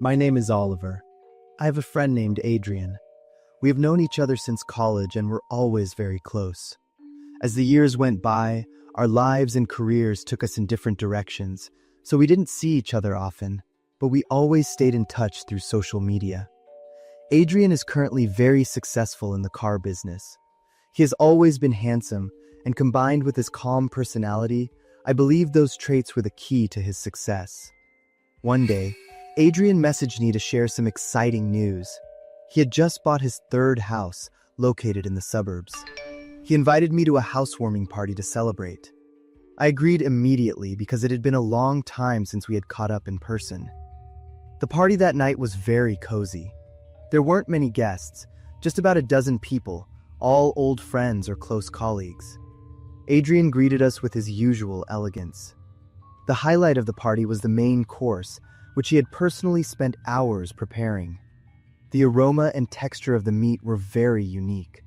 My name is Oliver. I have a friend named Adrian. We have known each other since college and we're always very close. As the years went by, our lives and careers took us in different directions, so we didn't see each other often, but we always stayed in touch through social media. Adrian is currently very successful in the car business. He has always been handsome, and combined with his calm personality, I believe those traits were the key to his success. One day, Adrian messaged me to share some exciting news. He had just bought his third house, located in the suburbs. He invited me to a housewarming party to celebrate. I agreed immediately because it had been a long time since we had caught up in person. The party that night was very cozy. There weren't many guests, just about a dozen people, all old friends or close colleagues. Adrian greeted us with his usual elegance. The highlight of the party was the main course, which he had personally spent hours preparing. The aroma and texture of the meat were very unique.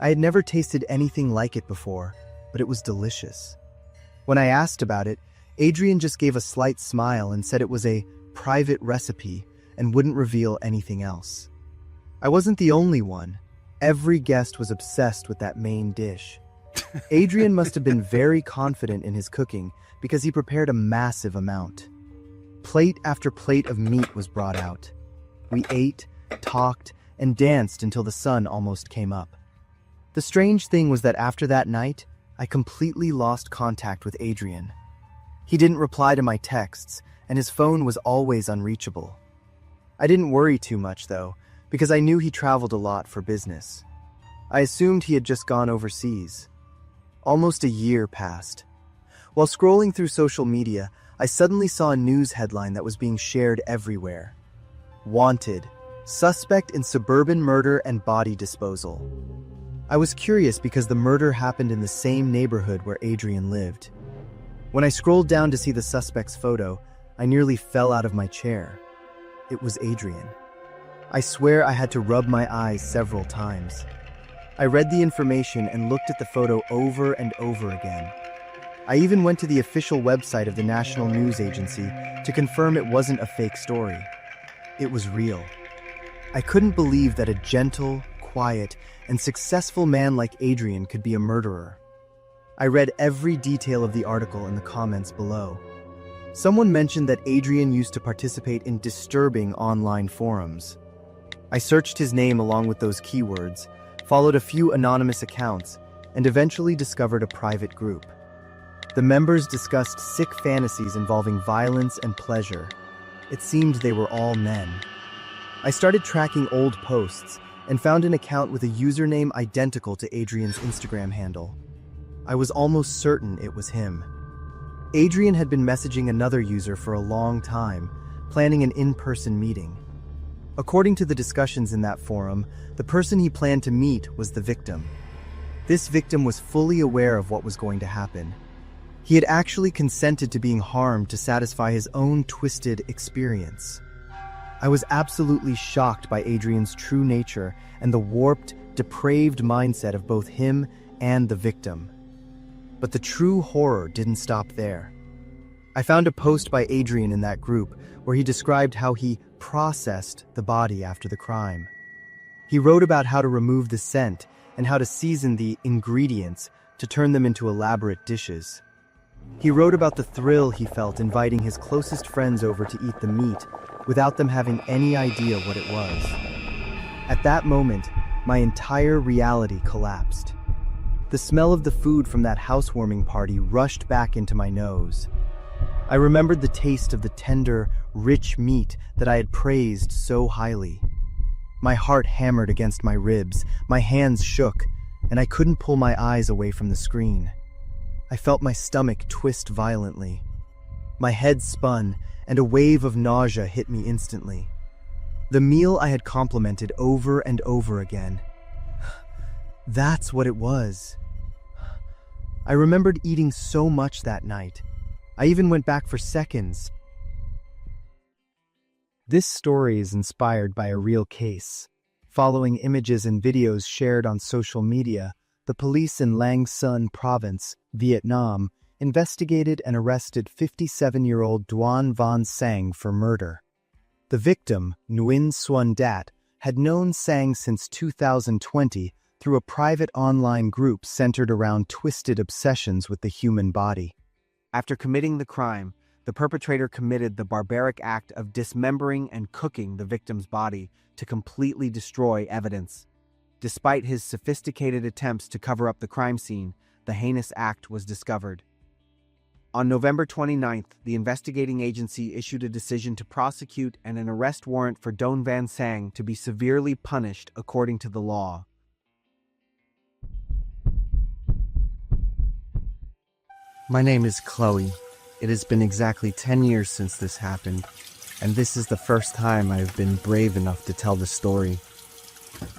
I had never tasted anything like it before, but it was delicious. When I asked about it, Adrian just gave a slight smile and said it was a private recipe and wouldn't reveal anything else. I wasn't the only one. Every guest was obsessed with that main dish. Adrian must have been very confident in his cooking because he prepared a massive amount. Plate after plate of meat was brought out. We ate, talked, and danced until the sun almost came up. The strange thing was that after that night, I completely lost contact with Adrian. He didn't reply to my texts, and his phone was always unreachable. I didn't worry too much, though, because I knew he traveled a lot for business. I assumed he had just gone overseas. Almost a year passed. While scrolling through social media, I suddenly saw a news headline that was being shared everywhere. Wanted. Suspect in suburban murder and body disposal. I was curious because the murder happened in the same neighborhood where Adrian lived. When I scrolled down to see the suspect's photo, I nearly fell out of my chair. It was Adrian. I swear I had to rub my eyes several times. I read the information and looked at the photo over and over again. I even went to the official website of the National News Agency to confirm it wasn't a fake story. It was real. I couldn't believe that a gentle, quiet, and successful man like Adrian could be a murderer. I read every detail of the article in the comments below. Someone mentioned that Adrian used to participate in disturbing online forums. I searched his name along with those keywords, followed a few anonymous accounts, and eventually discovered a private group. The members discussed sick fantasies involving violence and pleasure. It seemed they were all men. I started tracking old posts and found an account with a username identical to Adrian's Instagram handle. I was almost certain it was him. Adrian had been messaging another user for a long time, planning an in-person meeting. According to the discussions in that forum, the person he planned to meet was the victim. This victim was fully aware of what was going to happen. He had actually consented to being harmed to satisfy his own twisted experience. I was absolutely shocked by Adrian's true nature and the warped, depraved mindset of both him and the victim. But the true horror didn't stop there. I found a post by Adrian in that group where he described how he processed the body after the crime. He wrote about how to remove the scent and how to season the ingredients to turn them into elaborate dishes. He wrote about the thrill he felt inviting his closest friends over to eat the meat without them having any idea what it was. At that moment, my entire reality collapsed. The smell of the food from that housewarming party rushed back into my nose. I remembered the taste of the tender, rich meat that I had praised so highly. My heart hammered against my ribs, my hands shook, and I couldn't pull my eyes away from the screen. I felt my stomach twist violently. My head spun, and a wave of nausea hit me instantly. The meal I had complimented over and over again. That's what it was. I remembered eating so much that night. I even went back for seconds. This story is inspired by a real case. Following images and videos shared on social media, the police in Lang Son Province, Vietnam, investigated and arrested 57-year-old Duan Van Sang for murder. The victim, Nguyen Xuan Dat, had known Sang since 2020 through a private online group centered around twisted obsessions with the human body. After committing the crime, the perpetrator committed the barbaric act of dismembering and cooking the victim's body to completely destroy evidence. Despite his sophisticated attempts to cover up the crime scene, the heinous act was discovered. On November 29th, the investigating agency issued a decision to prosecute and an arrest warrant for Don Van Sang to be severely punished according to the law. My name is Chloe. It has been exactly 10 years since this happened, and this is the first time I have been brave enough to tell the story.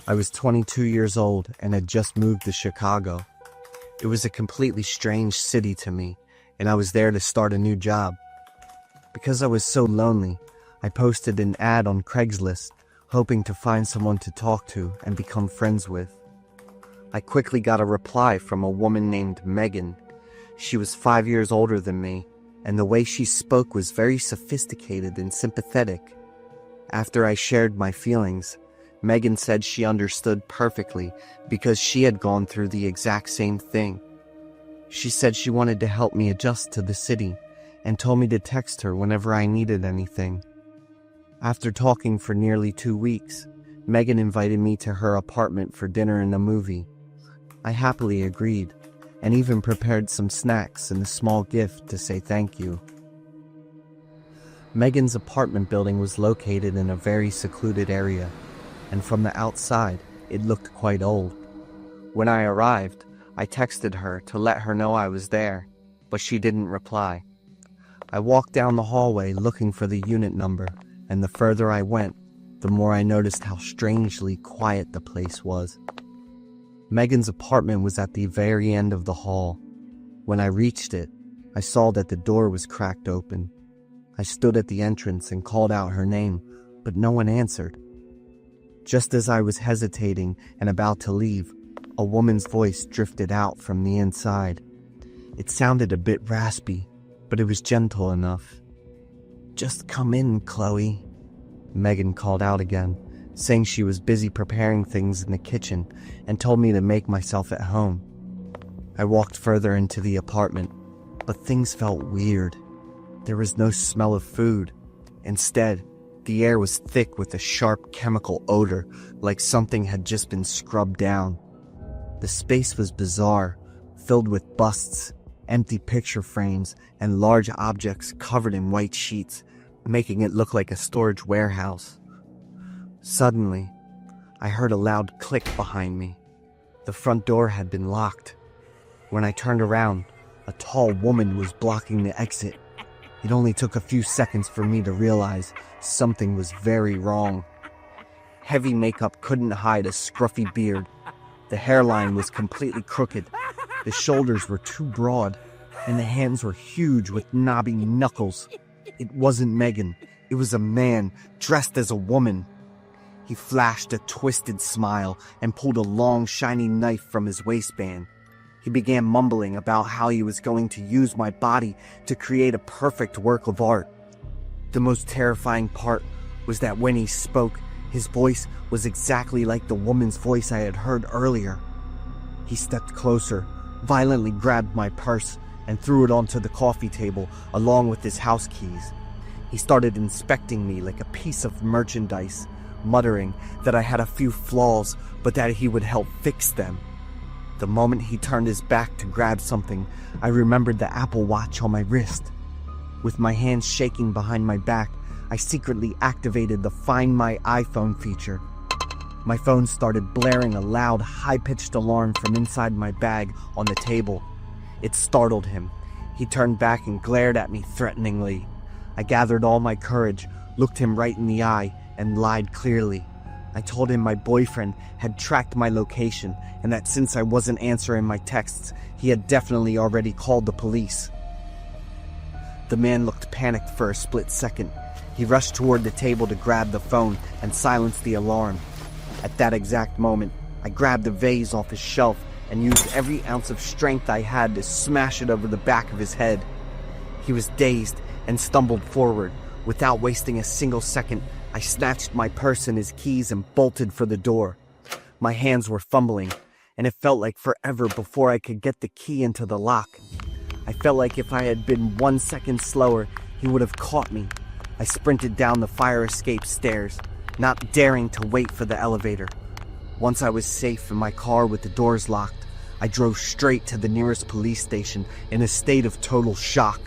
I was 22 years old and had just moved to Chicago. It was a completely strange city to me, and I was there to start a new job. Because I was so lonely, I posted an ad on Craigslist, hoping to find someone to talk to and become friends with. I quickly got a reply from a woman named Megan. She was 5 years older than me, and the way she spoke was very sophisticated and sympathetic. After I shared my feelings, Megan said she understood perfectly because she had gone through the exact same thing. She said she wanted to help me adjust to the city and told me to text her whenever I needed anything. After talking for nearly 2 weeks, Megan invited me to her apartment for dinner and a movie. I happily agreed and even prepared some snacks and a small gift to say thank you. Megan's apartment building was located in a very secluded area, and from the outside, it looked quite old. When I arrived, I texted her to let her know I was there, but she didn't reply. I walked down the hallway looking for the unit number, and the further I went, the more I noticed how strangely quiet the place was. Megan's apartment was at the very end of the hall. When I reached it, I saw that the door was cracked open. I stood at the entrance and called out her name, but no one answered. Just as I was hesitating and about to leave, a woman's voice drifted out from the inside. It sounded a bit raspy, but it was gentle enough. "Just come in, Chloe," Megan called out again, saying she was busy preparing things in the kitchen and told me to make myself at home. I walked further into the apartment, but things felt weird. There was no smell of food. Instead, the air was thick with a sharp chemical odor, like something had just been scrubbed down. The space was bizarre, filled with busts, empty picture frames, and large objects covered in white sheets, making it look like a storage warehouse. Suddenly, I heard a loud click behind me. The front door had been locked. When I turned around, a tall woman was blocking the exit. It only took a few seconds for me to realize something was very wrong. Heavy makeup couldn't hide a scruffy beard. The hairline was completely crooked. The shoulders were too broad, and the hands were huge with knobby knuckles. It wasn't Megan. It was a man dressed as a woman. He flashed a twisted smile and pulled a long, shiny knife from his waistband. He began mumbling about how he was going to use my body to create a perfect work of art. The most terrifying part was that when he spoke, his voice was exactly like the woman's voice I had heard earlier. He stepped closer, violently grabbed my purse, and threw it onto the coffee table along with his house keys. He started inspecting me like a piece of merchandise, muttering that I had a few flaws, but that he would help fix them. The moment he turned his back to grab something, I remembered the Apple Watch on my wrist. With my hands shaking behind my back, I secretly activated the Find My iPhone feature. My phone started blaring a loud, high-pitched alarm from inside my bag on the table. It startled him. He turned back and glared at me threateningly. I gathered all my courage, looked him right in the eye, and lied clearly. I told him my boyfriend had tracked my location and that since I wasn't answering my texts, he had definitely already called the police. The man looked panicked for a split second. He rushed toward the table to grab the phone and silence the alarm. At that exact moment, I grabbed a vase off his shelf and used every ounce of strength I had to smash it over the back of his head. He was dazed and stumbled forward. Without wasting a single second, I snatched my purse and his keys and bolted for the door. My hands were fumbling, and it felt like forever before I could get the key into the lock. I felt like if I had been 1 second slower, he would have caught me. I sprinted down the fire escape stairs, not daring to wait for the elevator. Once I was safe in my car with the doors locked, I drove straight to the nearest police station in a state of total shock.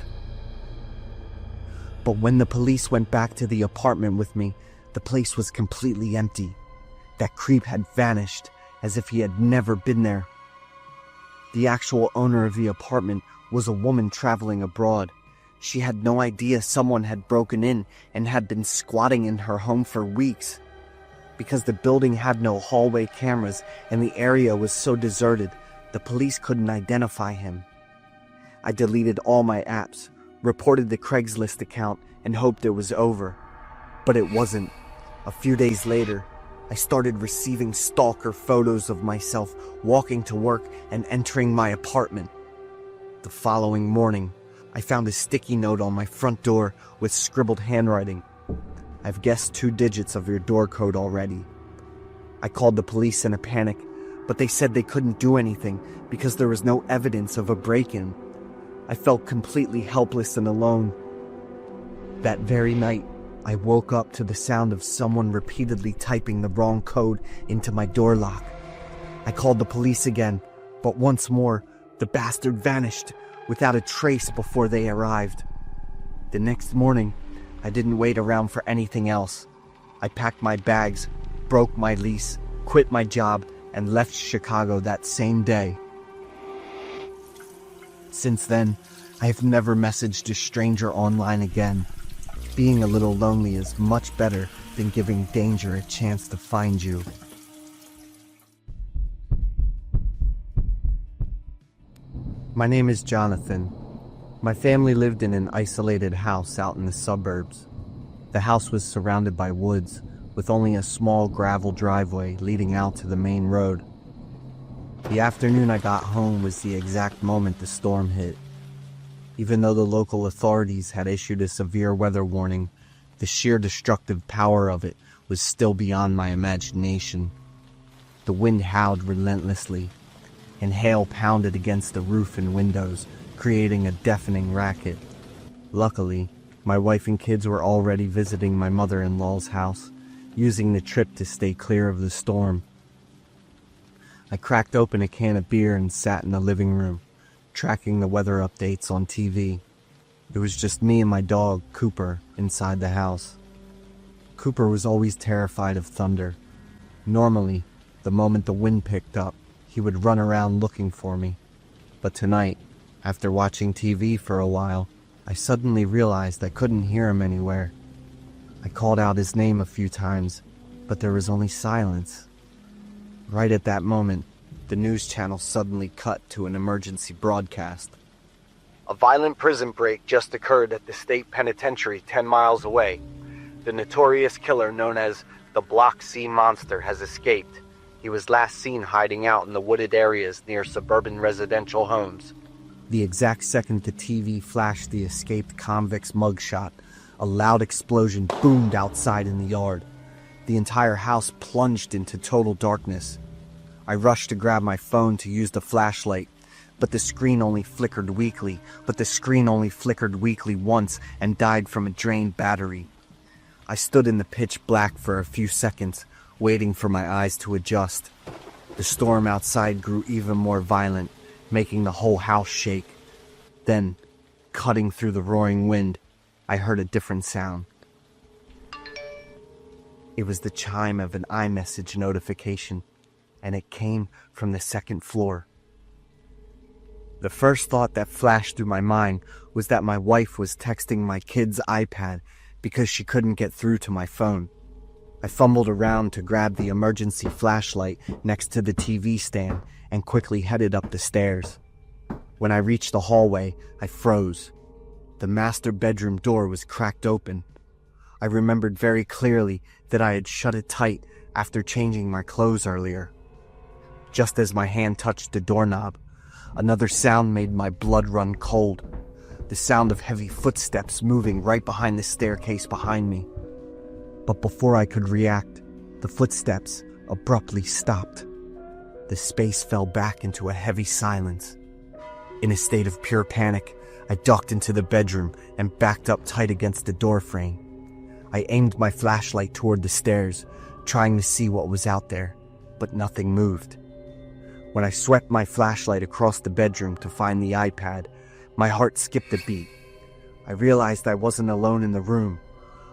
But when the police went back to the apartment with me, the place was completely empty. That creep had vanished, as if he had never been there. The actual owner of the apartment was a woman traveling abroad. She had no idea someone had broken in and had been squatting in her home for weeks. Because the building had no hallway cameras and the area was so deserted, the police couldn't identify him. I deleted all my apps, reported the Craigslist account, and hoped it was over. But it wasn't. A few days later, I started receiving stalker photos of myself walking to work and entering my apartment. The following morning, I found a sticky note on my front door with scribbled handwriting. I've guessed 2 digits of your door code already. I called the police in a panic, but they said they couldn't do anything because there was no evidence of a break-in. I felt completely helpless and alone. That very night, I woke up to the sound of someone repeatedly typing the wrong code into my door lock. I called the police again, but once more, the bastard vanished without a trace before they arrived. The next morning, I didn't wait around for anything else. I packed my bags, broke my lease, quit my job, and left Chicago that same day. Since then, I have never messaged a stranger online again. Being a little lonely is much better than giving danger a chance to find you. My name is Jonathan. My family lived in an isolated house out in the suburbs. The house was surrounded by woods, with only a small gravel driveway leading out to the main road. The afternoon I got home was the exact moment the storm hit. Even though the local authorities had issued a severe weather warning, the sheer destructive power of it was still beyond my imagination. The wind howled relentlessly, and hail pounded against the roof and windows, creating a deafening racket. Luckily, my wife and kids were already visiting my mother-in-law's house, using the trip to stay clear of the storm. I cracked open a can of beer and sat in the living room, tracking the weather updates on TV. It was just me and my dog, Cooper, inside the house. Cooper was always terrified of thunder. Normally, the moment the wind picked up, he would run around looking for me. But tonight, after watching TV for a while, I suddenly realized I couldn't hear him anywhere. I called out his name a few times, but there was only silence. Right at that moment, the news channel suddenly cut to an emergency broadcast. A violent prison break just occurred at the state penitentiary 10 miles away. The notorious killer known as the Block C Monster has escaped. He was last seen hiding out in the wooded areas near suburban residential homes. The exact second the TV flashed the escaped convict's mugshot, a loud explosion boomed outside in the yard. The entire house plunged into total darkness. I rushed to grab my phone to use the flashlight, but the screen only flickered weakly once and died from a drained battery. I stood in the pitch black for a few seconds, waiting for my eyes to adjust. The storm outside grew even more violent, making the whole house shake. Then, cutting through the roaring wind, I heard a different sound. It was the chime of an iMessage notification, and it came from the second floor. The first thought that flashed through my mind was that my wife was texting my kid's iPad because she couldn't get through to my phone. I fumbled around to grab the emergency flashlight next to the TV stand and quickly headed up the stairs. When I reached the hallway, I froze. The master bedroom door was cracked open. I remembered very clearly that I had shut it tight after changing my clothes earlier. Just as my hand touched the doorknob, another sound made my blood run cold. The sound of heavy footsteps moving right behind the staircase behind me. But before I could react, the footsteps abruptly stopped. The space fell back into a heavy silence. In a state of pure panic, I ducked into the bedroom and backed up tight against the doorframe. I aimed my flashlight toward the stairs, trying to see what was out there, but nothing moved. When I swept my flashlight across the bedroom to find the iPad, my heart skipped a beat. I realized I wasn't alone in the room.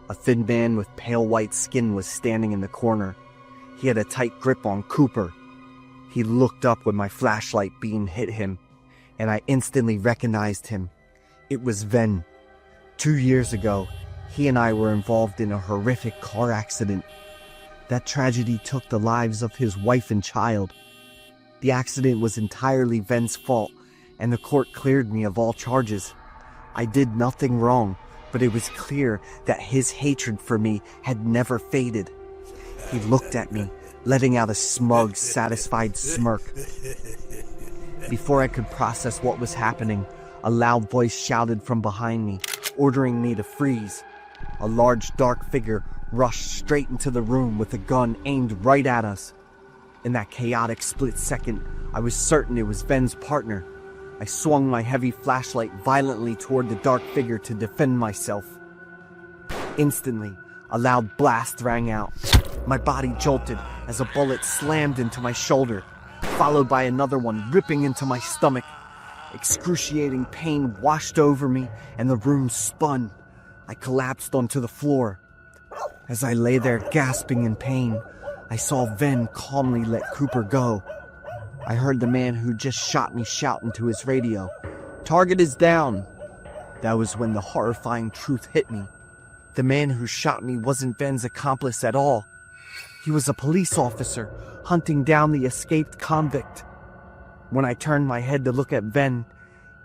A thin man with pale white skin was standing in the corner. He had a tight grip on Cooper. He looked up when my flashlight beam hit him, and I instantly recognized him. It was Ven. 2 years ago, he and I were involved in a horrific car accident. That tragedy took the lives of his wife and child. The accident was entirely Ven's fault, and the court cleared me of all charges. I did nothing wrong, but it was clear that his hatred for me had never faded. He looked at me, letting out a smug, satisfied smirk. Before I could process what was happening, a loud voice shouted from behind me, ordering me to freeze. A large, dark figure rushed straight into the room with a gun aimed right at us. In that chaotic split second, I was certain it was Ven's partner. I swung my heavy flashlight violently toward the dark figure to defend myself. Instantly, a loud blast rang out. My body jolted as a bullet slammed into my shoulder, followed by another one ripping into my stomach. Excruciating pain washed over me, and the room spun. I collapsed onto the floor. As I lay there gasping in pain, I saw Ven calmly let Cooper go. I heard the man who just shot me shout into his radio, "Target is down." That was when the horrifying truth hit me. The man who shot me wasn't Ven's accomplice at all. He was a police officer hunting down the escaped convict. When I turned my head to look at Ven,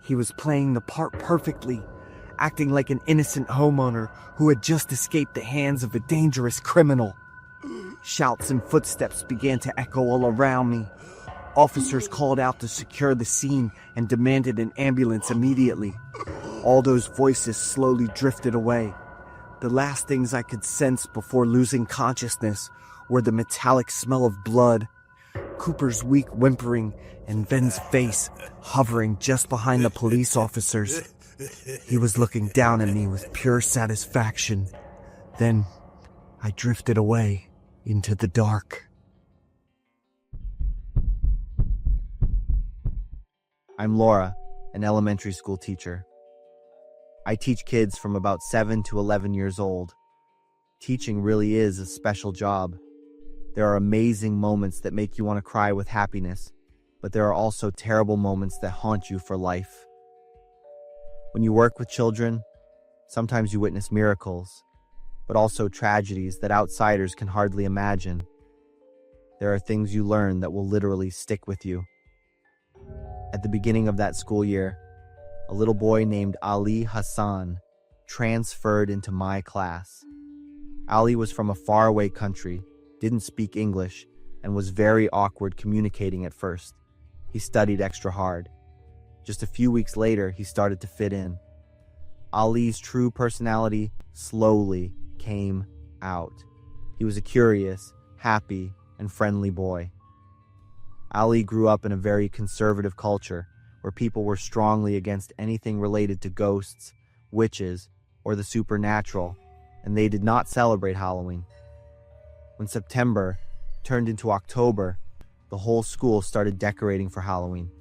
he was playing the part perfectly, acting like an innocent homeowner who had just escaped the hands of a dangerous criminal. Shouts and footsteps began to echo all around me. Officers called out to secure the scene and demanded an ambulance immediately. All those voices slowly drifted away. The last things I could sense before losing consciousness were the metallic smell of blood, Cooper's weak whimpering, and Ven's face hovering just behind the police officers. He was looking down at me with pure satisfaction. Then I drifted away into the dark. I'm Laura, an elementary school teacher. I teach kids from about 7 to 11 years old. Teaching really is a special job. There are amazing moments that make you want to cry with happiness, but there are also terrible moments that haunt you for life. When you work with children, sometimes you witness miracles, but also tragedies that outsiders can hardly imagine. There are things you learn that will literally stick with you. At the beginning of that school year, a little boy named Ali Hassan transferred into my class. Ali was from a faraway country, didn't speak English, and was very awkward communicating at first. He studied extra hard. Just a few weeks later, he started to fit in. Ali's true personality slowly came out. He was a curious, happy, and friendly boy. Ali grew up in a very conservative culture where people were strongly against anything related to ghosts, witches, or the supernatural, and they did not celebrate Halloween. When September turned into October, the whole school started decorating for Halloween.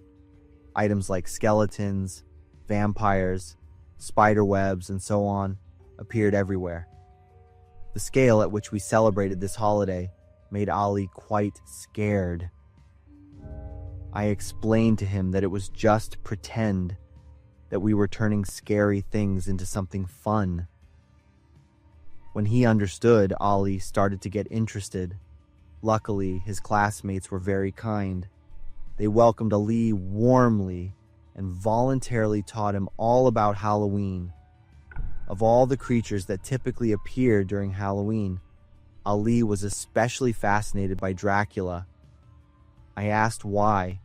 Items like skeletons, vampires, spider webs, and so on appeared everywhere. The scale at which we celebrated this holiday made Ali quite scared. I explained to him that it was just pretend, that we were turning scary things into something fun. When he understood, Ali started to get interested. Luckily, his classmates were very kind. They welcomed Ali warmly and voluntarily taught him all about Halloween. Of all the creatures that typically appear during Halloween, Ali was especially fascinated by Dracula. I asked why,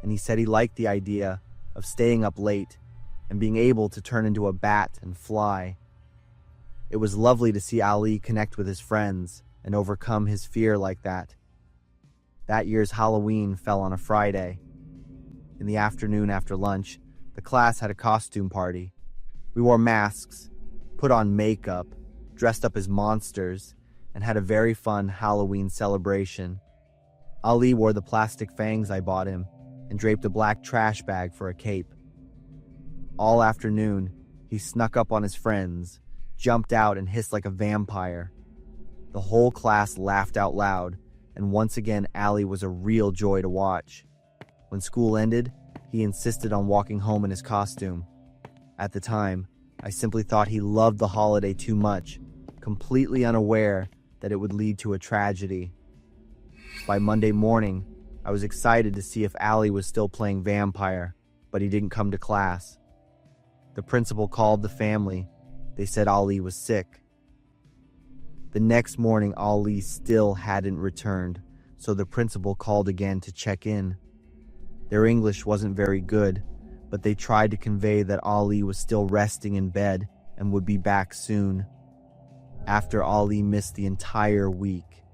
and he said he liked the idea of staying up late and being able to turn into a bat and fly. It was lovely to see Ali connect with his friends and overcome his fear like that. That year's Halloween fell on a Friday. In the afternoon after lunch, the class had a costume party. We wore masks, put on makeup, dressed up as monsters, and had a very fun Halloween celebration. Ali wore the plastic fangs I bought him and draped a black trash bag for a cape. All afternoon, he snuck up on his friends, jumped out and hissed like a vampire. The whole class laughed out loud, and once again Ali was a real joy to watch. When school ended, he insisted on walking home in his costume. At the time, I simply thought he loved the holiday too much, completely unaware that it would lead to a tragedy. By Monday morning, I was excited to see if Ali was still playing vampire, but he didn't come to class. The principal called the family. They said Ali was sick. The next morning, Ali still hadn't returned, so the principal called again to check in. Their English wasn't very good, but they tried to convey that Ali was still resting in bed and would be back soon. After Ali missed the entire week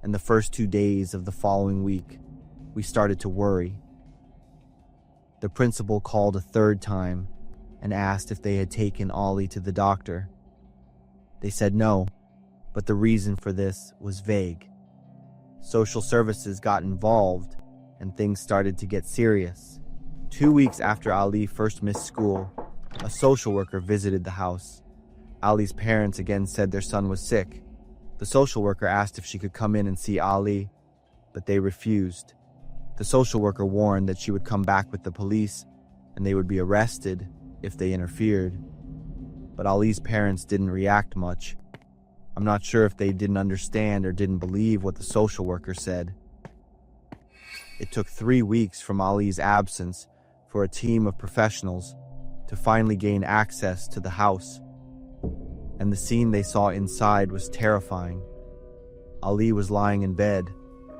and the first 2 days of the following week, we started to worry. The principal called a third time and asked if they had taken Ali to the doctor. They said no, but the reason for this was vague. Social services got involved and things started to get serious. 2 weeks after Ali first missed school, a social worker visited the house. Ali's parents again said their son was sick. The social worker asked if she could come in and see Ali, but they refused. The social worker warned that she would come back with the police and they would be arrested if they interfered. But Ali's parents didn't react much. I'm not sure if they didn't understand or didn't believe what the social worker said. It took 3 weeks from Ali's absence for a team of professionals to finally gain access to the house. And the scene they saw inside was terrifying. Ali was lying in bed,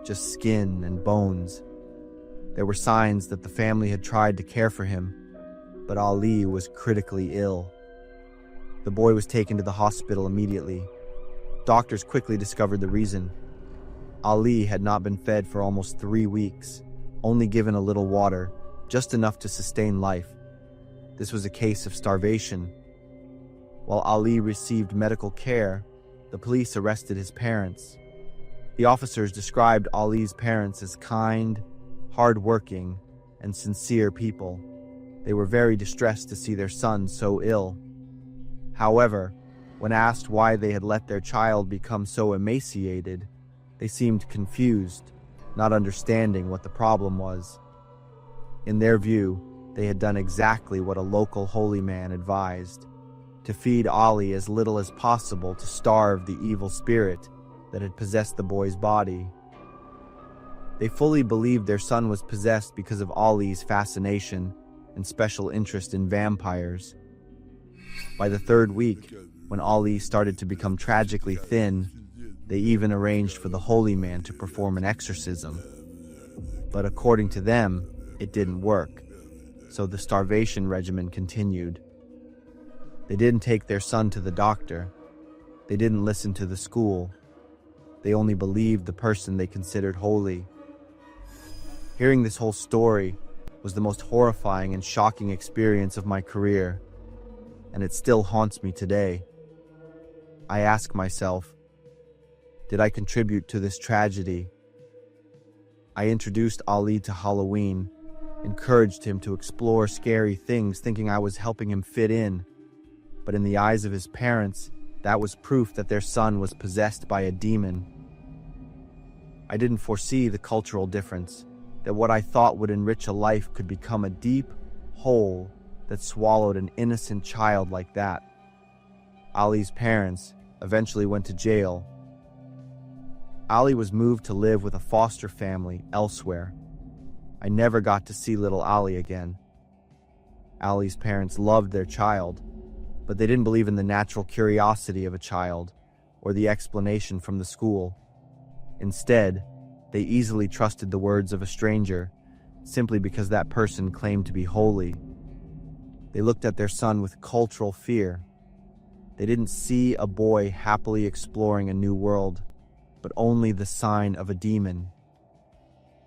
just skin and bones. There were signs that the family had tried to care for him, but Ali was critically ill. The boy was taken to the hospital immediately. Doctors quickly discovered the reason. Ali had not been fed for almost 3 weeks, only given a little water, just enough to sustain life. This was a case of starvation. While Ali received medical care, the police arrested his parents. The officers described Ali's parents as kind, hardworking, and sincere people. They were very distressed to see their son so ill. However, when asked why they had let their child become so emaciated, they seemed confused, not understanding what the problem was. In their view, they had done exactly what a local holy man advised: to feed Ali as little as possible to starve the evil spirit that had possessed the boy's body. They fully believed their son was possessed because of Ali's fascination and special interest in vampires. By the 3rd week, when Ali started to become tragically thin, they even arranged for the holy man to perform an exorcism. But according to them, it didn't work, so the starvation regimen continued. They didn't take their son to the doctor. They didn't listen to the school. They only believed the person they considered holy. Hearing this whole story was the most horrifying and shocking experience of my career, and it still haunts me today. I ask myself, did I contribute to this tragedy? I introduced Ali to Halloween, encouraged him to explore scary things, thinking I was helping him fit in. But in the eyes of his parents, that was proof that their son was possessed by a demon. I didn't foresee the cultural difference, that what I thought would enrich a life could become a deep hole that swallowed an innocent child like that. Ali's parents eventually went to jail. Ali was moved to live with a foster family elsewhere. I never got to see little Ali again. Ali's parents loved their child, but they didn't believe in the natural curiosity of a child or the explanation from the school. Instead, they easily trusted the words of a stranger simply because that person claimed to be holy. They looked at their son with cultural fear. They didn't see a boy happily exploring a new world, but only the sign of a demon.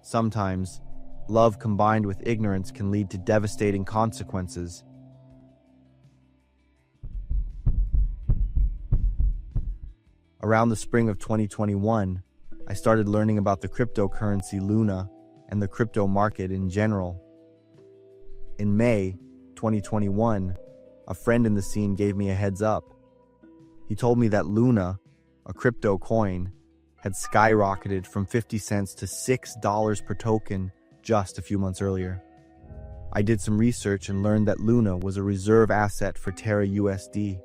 Sometimes, love combined with ignorance can lead to devastating consequences. Around the spring of 2021, I started learning about the cryptocurrency Luna and the crypto market in general. In May 2021, a friend in the scene gave me a heads up. He told me that Luna, a crypto coin, had skyrocketed from 50 cents to $6 per token just a few months earlier. I did some research and learned that Luna was a reserve asset for Terra USD.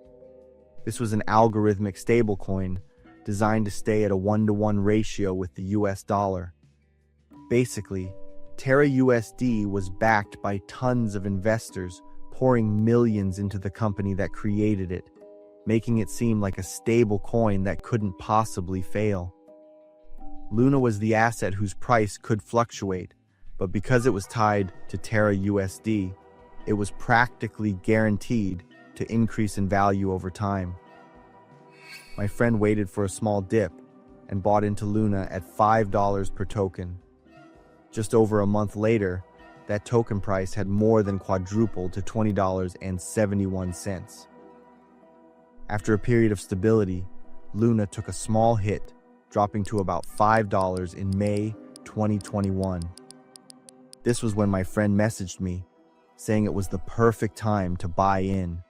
This was an algorithmic stablecoin designed to stay at a 1-to-1 ratio with the US dollar. Basically, Terra USD was backed by tons of investors pouring millions into the company that created it, making it seem like a stable coin that couldn't possibly fail. Luna was the asset whose price could fluctuate, but because it was tied to Terra USD, it was practically guaranteed to increase in value over time. My friend waited for a small dip and bought into Luna at $5 per token. Just over a month later, that token price had more than quadrupled to $20.71. After a period of stability, Luna took a small hit, dropping to about $5 in May 2021. This was when my friend messaged me, saying it was the perfect time to buy in.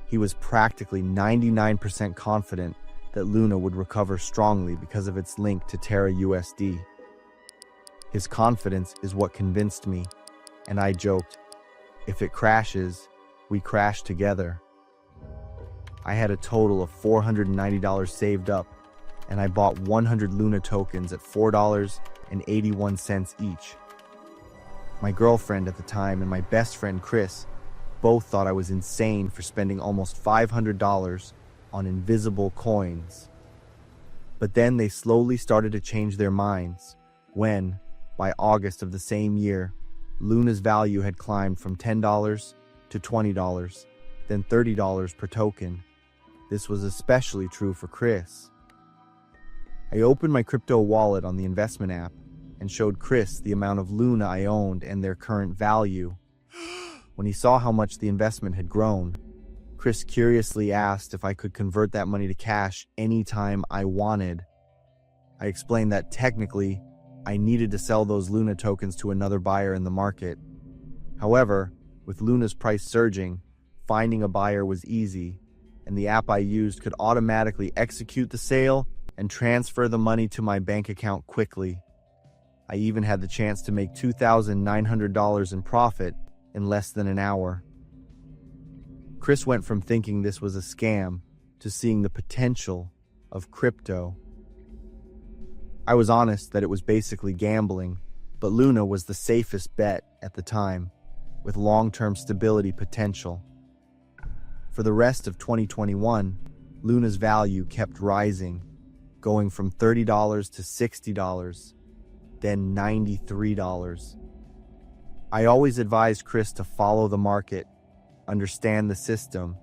He was practically 99% confident that Luna would recover strongly because of its link to Terra USD. His confidence is what convinced me, and I joked, if it crashes, we crash together. I had a total of $490 saved up, and I bought 100 Luna tokens at $4.81 each. My girlfriend at the time and my best friend Chris both thought I was insane for spending almost $500 on invisible coins. But then they slowly started to change their minds when, by August of the same year, Luna's value had climbed from $10 to $20, then $30 per token. This was especially true for Chris. I opened my crypto wallet on the investment app and showed Chris the amount of Luna I owned and their current value. When he saw how much the investment had grown, Chris curiously asked if I could convert that money to cash anytime I wanted. I explained that technically, I needed to sell those Luna tokens to another buyer in the market. However, with Luna's price surging, finding a buyer was easy, and the app I used could automatically execute the sale and transfer the money to my bank account quickly. I even had the chance to make $2,900 in profit in less than an hour. Chris went from thinking this was a scam to seeing the potential of crypto. I was honest that it was basically gambling, but Luna was the safest bet at the time, with long-term stability potential. For the rest of 2021, Luna's value kept rising, going from $30 to $60, then $93. I always advised Chris to follow the market, understand the system,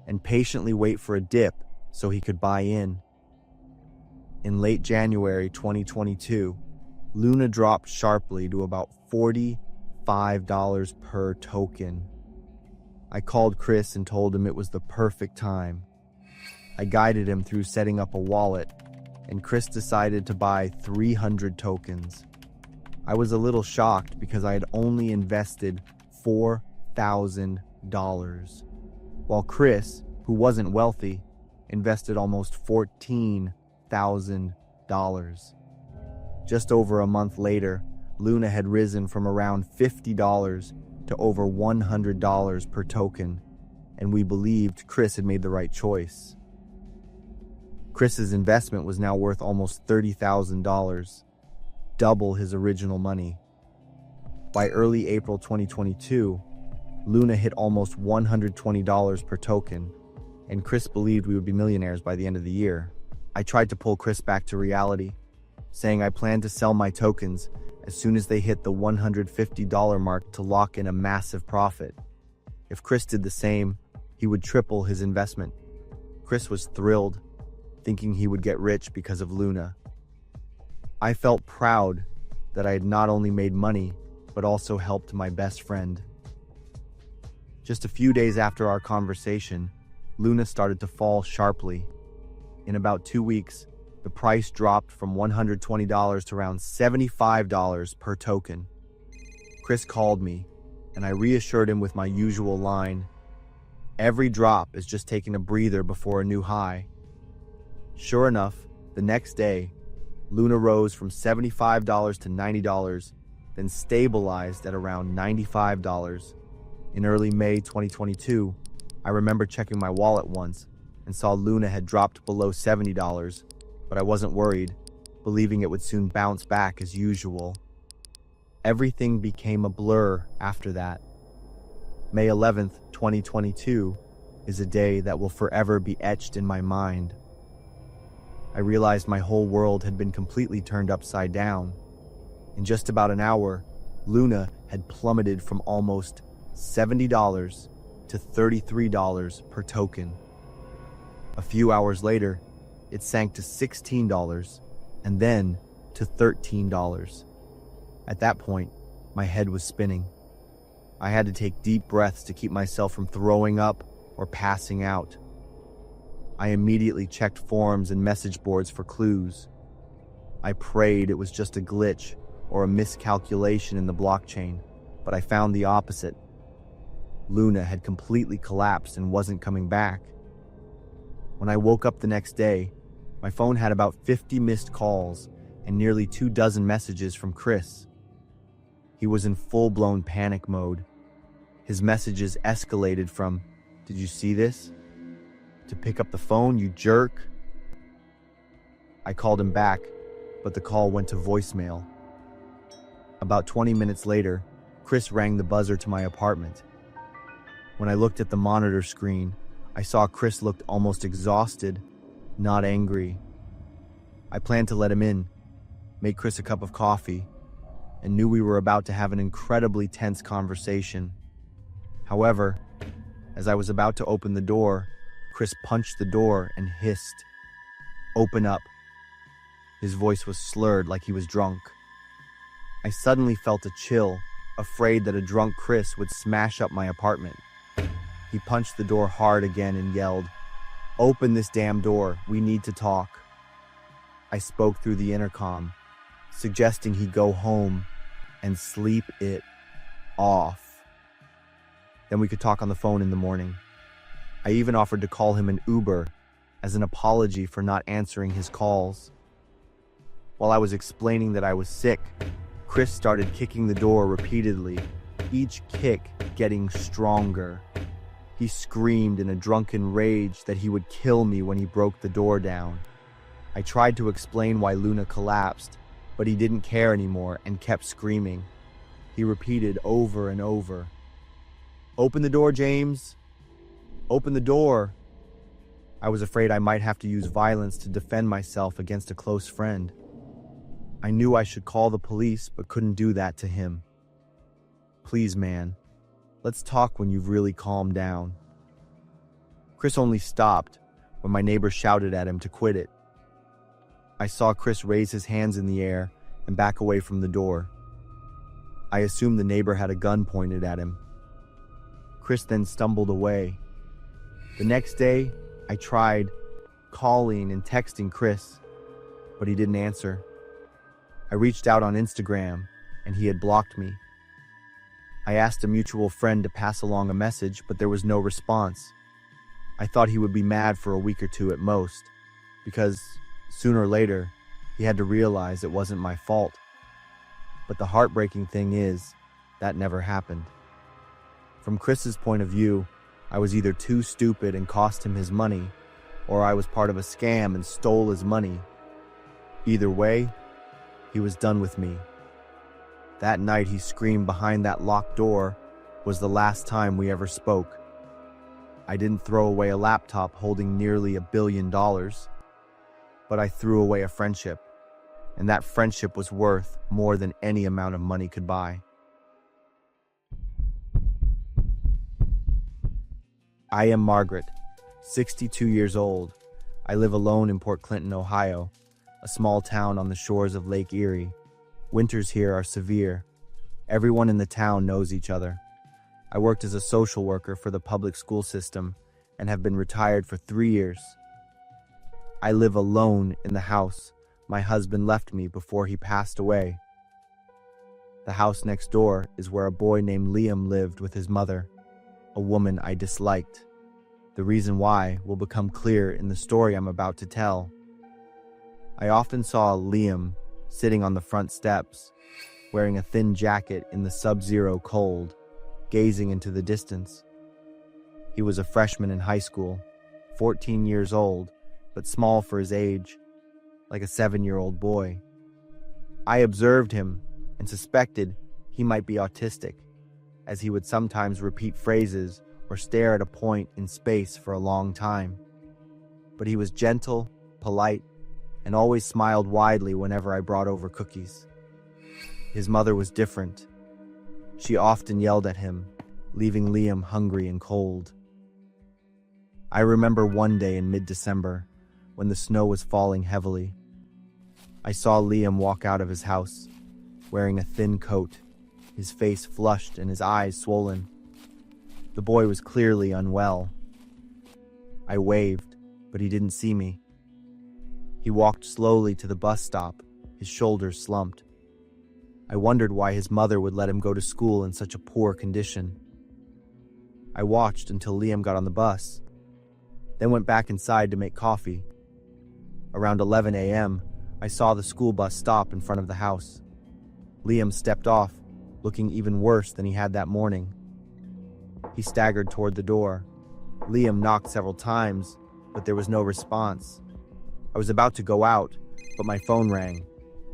and patiently wait for a dip so he could buy in. In late January 2022, Luna dropped sharply to about $45 per token. I called Chris and told him it was the perfect time. I guided him through setting up a wallet, and Chris decided to buy 300 tokens. I was a little shocked because I had only invested $4,000, while Chris, who wasn't wealthy, invested almost $14,000. Just over a month later, Luna had risen from around $50 to over $100 per token, and we believed Chris had made the right choice. Chris's investment was now worth almost $30,000, double his original money. By early April 2022, Luna hit almost $120 per token, and Chris believed we would be millionaires by the end of the year. I tried to pull Chris back to reality, saying I planned to sell my tokens as soon as they hit the $150 mark to lock in a massive profit. If Chris did the same, he would triple his investment Chris was thrilled, thinking he would get rich because of Luna. I felt proud that I had not only made money, but also helped my best friend. Just a few days after our conversation, Luna started to fall sharply. In about 2 weeks, the price dropped from $120 to around $75 per token. Chris called me, and I reassured him with my usual line, "Every drop is just taking a breather before a new high." Sure enough, the next day, Luna rose from $75 to $90, then stabilized at around $95. In early May 2022, I remember checking my wallet once and saw Luna had dropped below $70, but I wasn't worried, believing it would soon bounce back as usual. Everything became a blur after that. May 11th, 2022 is a day that will forever be etched in my mind. I realized my whole world had been completely turned upside down. In just about an hour, Luna had plummeted from almost $70 to $33 per token. A few hours later, it sank to $16 and then to $13. At that point, my head was spinning. I had to take deep breaths to keep myself from throwing up or passing out. I immediately checked forums and message boards for clues. I prayed it was just a glitch or a miscalculation in the blockchain, but I found the opposite. Luna had completely collapsed and wasn't coming back. When I woke up the next day, my phone had about 50 missed calls and nearly 24 messages from Chris. He was in full-blown panic mode. His messages escalated from, "Did you see this?" to "Pick up the phone, you jerk." I called him back, but the call went to voicemail. About 20 minutes later, Chris rang the buzzer to my apartment. When I looked at the monitor screen, I saw Chris looked almost exhausted, not angry. I planned to let him in, make Chris a cup of coffee, and knew we were about to have an incredibly tense conversation. However, as I was about to open the door, Chris punched the door and hissed, "Open up." His voice was slurred like he was drunk. I suddenly felt a chill, afraid that a drunk Chris would smash up my apartment. He punched the door hard again and yelled, "Open this damn door, we need to talk." I spoke through the intercom, suggesting he go home and sleep it off. Then we could talk on the phone in the morning. I even offered to call him an Uber as an apology for not answering his calls. While I was explaining that I was sick, Chris started kicking the door repeatedly, each kick getting stronger. He screamed in a drunken rage that he would kill me when he broke the door down. I tried to explain why Luna collapsed, but he didn't care anymore and kept screaming. He repeated over and over, "Open the door, James. Open the door." I was afraid I might have to use violence to defend myself against a close friend. I knew I should call the police, but couldn't do that to him. "Please, man, let's talk when you've really calmed down." Chris only stopped when my neighbor shouted at him to quit it. I saw Chris raise his hands in the air and back away from the door. I assumed the neighbor had a gun pointed at him. Chris then stumbled away. The next day, I tried calling and texting Chris, but he didn't answer. I reached out on Instagram, and he had blocked me. I asked a mutual friend to pass along a message, but there was no response. I thought he would be mad for a week or two at most, because sooner or later, he had to realize it wasn't my fault. But the heartbreaking thing is, that never happened. From Chris's point of view, I was either too stupid and cost him his money, or I was part of a scam and stole his money. Either way, he was done with me. That night he screamed behind that locked door was the last time we ever spoke. I didn't throw away a laptop holding nearly $1 billion, but I threw away a friendship, and that friendship was worth more than any amount of money could buy. I am Margaret, 62 years old. I live alone in Port Clinton, Ohio, a small town on the shores of Lake Erie. Winters here are severe. Everyone in the town knows each other. I worked as a social worker for the public school system and have been retired for 3 years. I live alone in the house my husband left me before he passed away. The house next door is where a boy named Liam lived with his mother, a woman I disliked. The reason why will become clear in the story I'm about to tell. I often saw Liam sitting on the front steps, wearing a thin jacket in the sub-zero cold, gazing into the distance. He was a freshman in high school, 14 years old, but small for his age, like a 7-year-old boy. I observed him and suspected he might be autistic, as he would sometimes repeat phrases or stare at a point in space for a long time. But he was gentle, polite, and always smiled widely whenever I brought over cookies. His mother was different. She often yelled at him, leaving Liam hungry and cold. I remember one day in mid-December, when the snow was falling heavily. I saw Liam walk out of his house, wearing a thin coat, his face flushed and his eyes swollen. The boy was clearly unwell. I waved, but he didn't see me. He walked slowly to the bus stop, his shoulders slumped. I wondered why his mother would let him go to school in such a poor condition. I watched until Liam got on the bus, then went back inside to make coffee. Around 11 a.m., I saw the school bus stop in front of the house. Liam stepped off, looking even worse than he had that morning. He staggered toward the door. Liam knocked several times, but there was no response. I was about to go out, but my phone rang.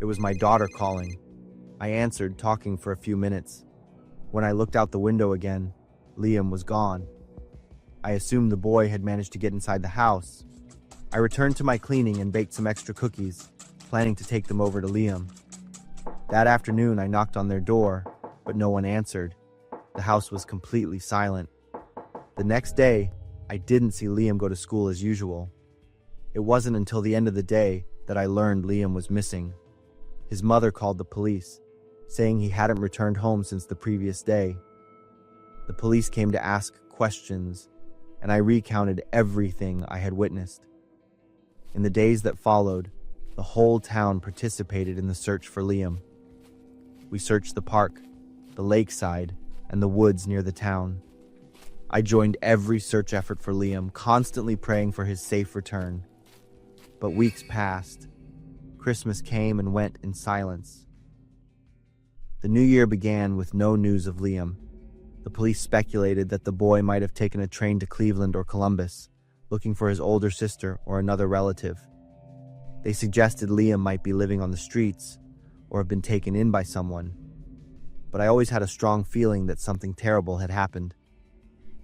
It was my daughter calling. I answered, talking for a few minutes. When I looked out the window again, Liam was gone. I assumed the boy had managed to get inside the house. I returned to my cleaning and baked some extra cookies, planning to take them over to Liam. That afternoon, I knocked on their door, but no one answered. The house was completely silent. The next day, I didn't see Liam go to school as usual. It wasn't until the end of the day that I learned Liam was missing. His mother called the police, saying he hadn't returned home since the previous day. The police came to ask questions, and I recounted everything I had witnessed. In the days that followed, the whole town participated in the search for Liam. We searched the park, the lakeside, and the woods near the town. I joined every search effort for Liam, constantly praying for his safe return. But weeks passed. Christmas came and went in silence. The new year began with no news of Liam. The police speculated that the boy might have taken a train to Cleveland or Columbus, looking for his older sister or another relative. They suggested Liam might be living on the streets or have been taken in by someone. But I always had a strong feeling that something terrible had happened.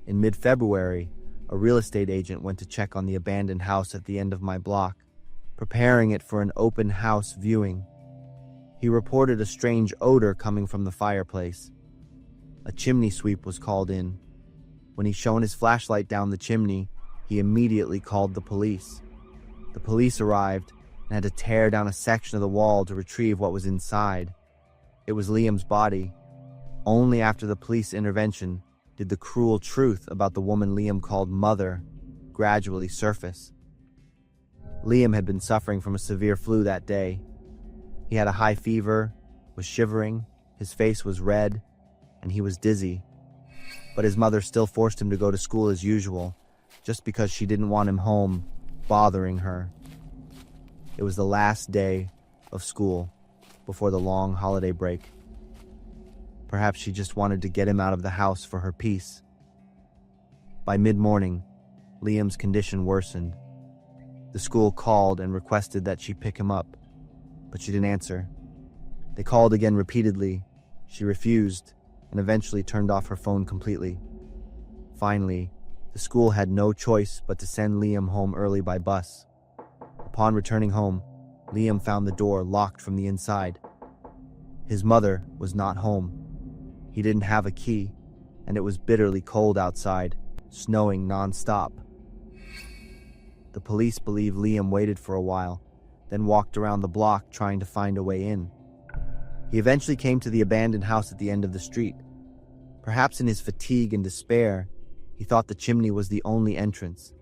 In mid-February, a real estate agent went to check on the abandoned house at the end of my block, preparing it for an open house viewing. He reported a strange odor coming from the fireplace. A chimney sweep was called in. When he shone his flashlight down the chimney, he immediately called the police. The police arrived and had to tear down a section of the wall to retrieve what was inside. It was Liam's body. Only after the police intervention did the cruel truth about the woman Liam called Mother gradually surface. Liam had been suffering from a severe flu that day. He had a high fever, was shivering, his face was red, and he was dizzy. But his mother still forced him to go to school as usual, just because she didn't want him home, bothering her. It was the last day of school before the long holiday break. Perhaps she just wanted to get him out of the house for her peace. By mid-morning, Liam's condition worsened. The school called and requested that she pick him up, but she didn't answer. They called again repeatedly. She refused and eventually turned off her phone completely. Finally, the school had no choice but to send Liam home early by bus. Upon returning home, Liam found the door locked from the inside. His mother was not home. He didn't have a key, and it was bitterly cold outside, snowing non-stop. The police believe Liam waited for a while, then walked around the block trying to find a way in. He eventually came to the abandoned house at the end of the street. Perhaps in his fatigue and despair, he thought the chimney was the only entrance.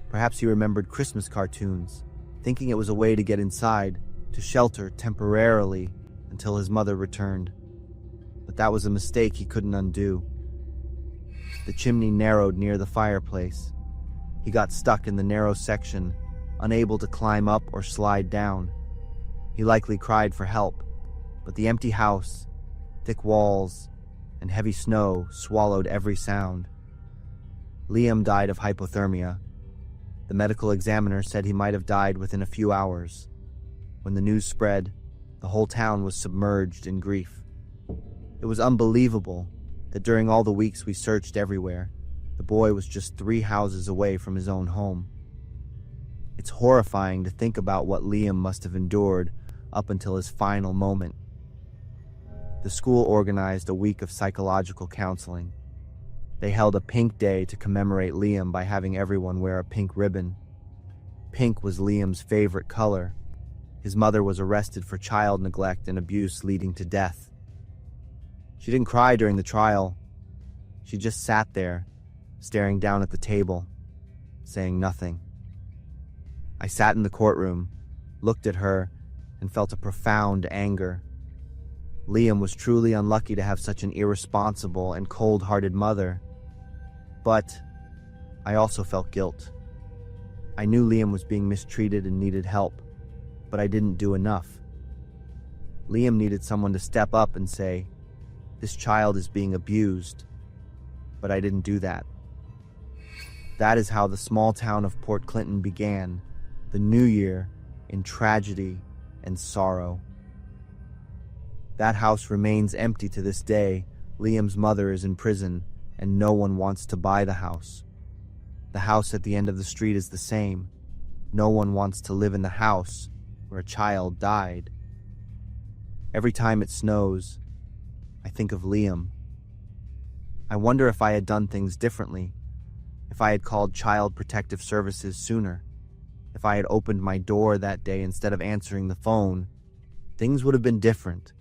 Perhaps he remembered Christmas cartoons, thinking it was a way to get inside, to shelter temporarily until his mother returned. But that was a mistake he couldn't undo. The chimney narrowed near the fireplace. He got stuck in the narrow section, unable to climb up or slide down. He likely cried for help, but the empty house, thick walls, and heavy snow swallowed every sound. Liam died of hypothermia. The medical examiner said he might have died within a few hours. When the news spread, the whole town was submerged in grief. It was unbelievable that during all the weeks we searched everywhere, the boy was just 3 houses away from his own home. It's horrifying to think about what Liam must have endured up until his final moment. The school organized a week of psychological counseling. They held a pink day to commemorate Liam by having everyone wear a pink ribbon. Pink was Liam's favorite color. His mother was arrested for child neglect and abuse leading to death. She didn't cry during the trial. She just sat there, staring down at the table, saying nothing. I sat in the courtroom, looked at her, and felt a profound anger. Liam was truly unlucky to have such an irresponsible and cold-hearted mother. But I also felt guilt. I knew Liam was being mistreated and needed help, but I didn't do enough. Liam needed someone to step up and say, "This child is being abused," but I didn't do that. That is how the small town of Port Clinton began, the new year in tragedy and sorrow. That house remains empty to this day. Liam's mother is in prison, and no one wants to buy the house. The house at the end of the street is the same. No one wants to live in the house where a child died. Every time it snows, I think of Liam. I wonder if I had done things differently, if I had called Child Protective Services sooner, if I had opened my door that day instead of answering the phone. Things would have been different.